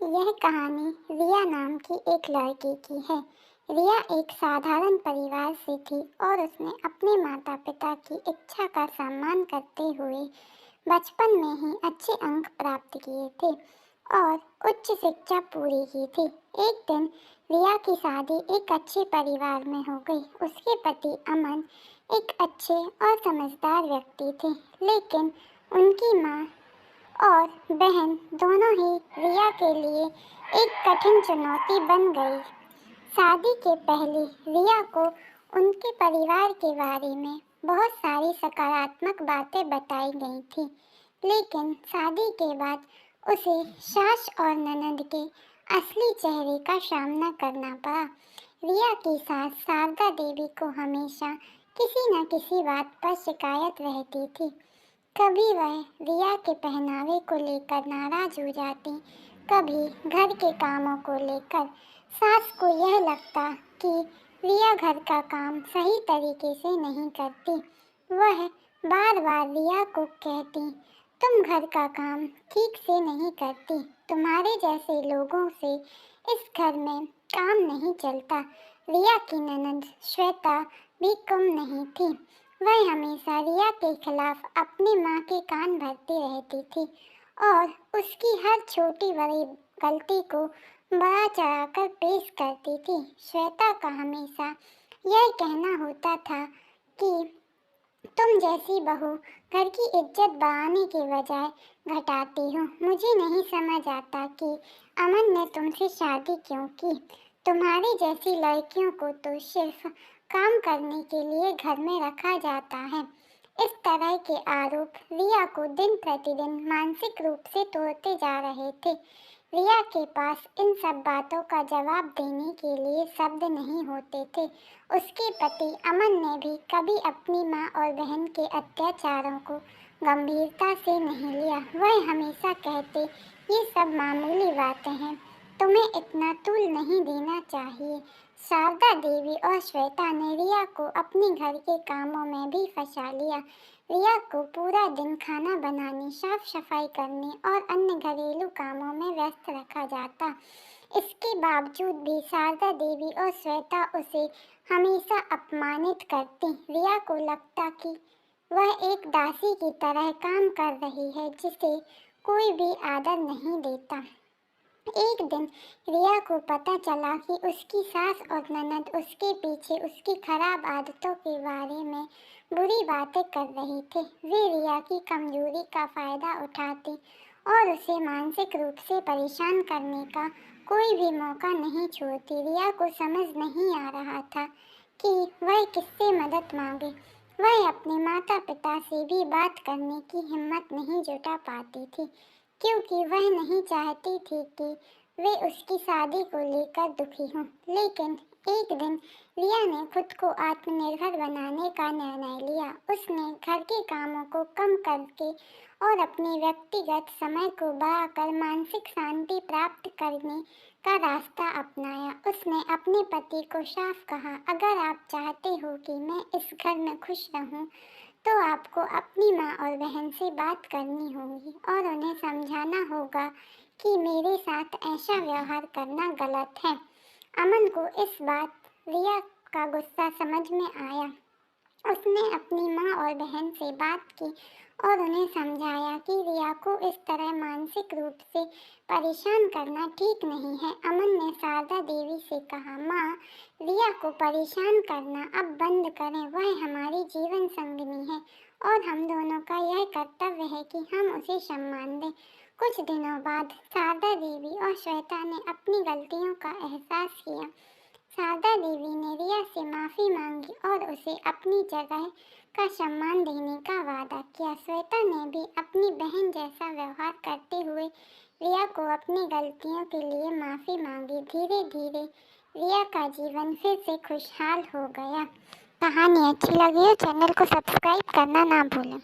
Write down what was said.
यह कहानी रिया नाम की एक लड़की की है। रिया एक साधारण परिवार से थी और उसने अपने माता पिता की इच्छा का सम्मान करते हुए बचपन में ही अच्छे अंक प्राप्त किए थे और उच्च शिक्षा पूरी की थी। एक दिन रिया की शादी एक अच्छे परिवार में हो गई। उसके पति अमन एक अच्छे और समझदार व्यक्ति थे, लेकिन उनकी माँ और बहन दोनों ही रिया के लिए एक कठिन चुनौती बन गई। शादी के पहले रिया को उनके परिवार के बारे में बहुत सारी सकारात्मक बातें बताई गई थी, लेकिन शादी के बाद उसे सास और ननद के असली चेहरे का सामना करना पड़ा। रिया की सास शारदा देवी को हमेशा किसी न किसी बात पर शिकायत रहती थी। कभी वह रिया के पहनावे को लेकर नाराज हो जाती, कभी घर के कामों को लेकर। सास को यह लगता कि रिया घर का काम सही तरीके से नहीं करती। वह बार बार रिया को कहती, तुम घर का काम ठीक से नहीं करती, तुम्हारे जैसे लोगों से इस घर में काम नहीं चलता। रिया की ननद श्वेता भी कम नहीं थी। वह हमेशा रिया के खिलाफ अपनी माँ के कान भरती रहती थी और उसकी हर छोटी बड़ी गलती को बड़ा चढ़ाकर पेश करती थी। श्वेता का हमेशा यह कहना होता था कि तुम जैसी बहू घर की इज्जत बढ़ाने के बजाय घटाती हो। मुझे नहीं समझ आता कि अमन ने तुमसे शादी क्यों की। तुम्हारी जैसी लड़कियों को तो सिर्फ काम करने के लिए घर में रखा जाता है। इस तरह के आरोप रिया को दिन प्रतिदिन मानसिक रूप से तोड़ते जा रहे थे। रिया के पास इन सब बातों का जवाब देने के लिए शब्द नहीं होते थे। उसके पति अमन ने भी कभी अपनी माँ और बहन के अत्याचारों को गंभीरता से नहीं लिया। वह हमेशा कहते, ये सब मामूली बातें हैं, तुम्हें इतना तूल नहीं देना चाहिए। शारदा देवी और श्वेता ने रिया को अपने घर के कामों में भी फंसा लिया। रिया को पूरा दिन खाना बनाने, साफ सफाई करने और अन्य घरेलू कामों में व्यस्त रखा जाता। इसके बावजूद भी शारदा देवी और श्वेता उसे हमेशा अपमानित करती। रिया को लगता कि वह एक दासी की तरह काम कर रही है, जिसे कोई भी आदर नहीं देता। एक दिन रिया को पता चला कि उसकी सास और ननद उसके पीछे उसकी खराब आदतों के बारे में बुरी बातें कर रही थे। वे रिया की कमजोरी का फायदा उठाते और उसे मानसिक रूप से परेशान करने का कोई भी मौका नहीं छोड़ती। रिया को समझ नहीं आ रहा था कि वह किससे मदद मांगे। वह अपने माता पिता से भी बात करने की हिम्मत नहीं जुटा पाती थी, क्योंकि वह नहीं चाहती थी कि वे उसकी शादी को लेकर दुखी हों। लेकिन एक दिन रिया ने खुद को आत्मनिर्भर बनाने का निर्णय लिया। उसने घर के कामों को कम करके और अपने व्यक्तिगत समय को बढ़ाकर मानसिक शांति प्राप्त करने का रास्ता अपनाया। उसने अपने पति को साफ कहा, अगर आप चाहते हो कि मैं इस घर में खुश रहूं, तो आपको अपनी माँ और बहन से बात करनी होगी और उन्हें समझाना होगा कि मेरे साथ ऐसा व्यवहार करना गलत है। अमन को इस बात रिया का गुस्सा समझ में आया। उसने अपनी माँ और बहन से बात की और उन्हें समझाया कि रिया को इस तरह मानसिक रूप से परेशान करना ठीक नहीं है। अमन ने शारदा देवी से कहा, माँ, रिया को परेशान करना अब बंद करें। वह हमारी जीवन संगिनी है और हम दोनों का यह कर्तव्य है कि हम उसे सम्मान दें। कुछ दिनों बाद शारदा देवी और श्वेता ने अपनी गलतियों का एहसास किया। शारदा देवी ने रिया से माफ़ी मांगी और उसे अपनी जगह का सम्मान देने का वादा किया। श्वेता ने भी अपनी बहन जैसा व्यवहार करते हुए रिया को अपनी गलतियों के लिए माफ़ी मांगी। धीरे धीरे रिया का जीवन फिर से खुशहाल हो गया। कहानी अच्छी लगी हो चैनल को सब्सक्राइब करना ना भूलें।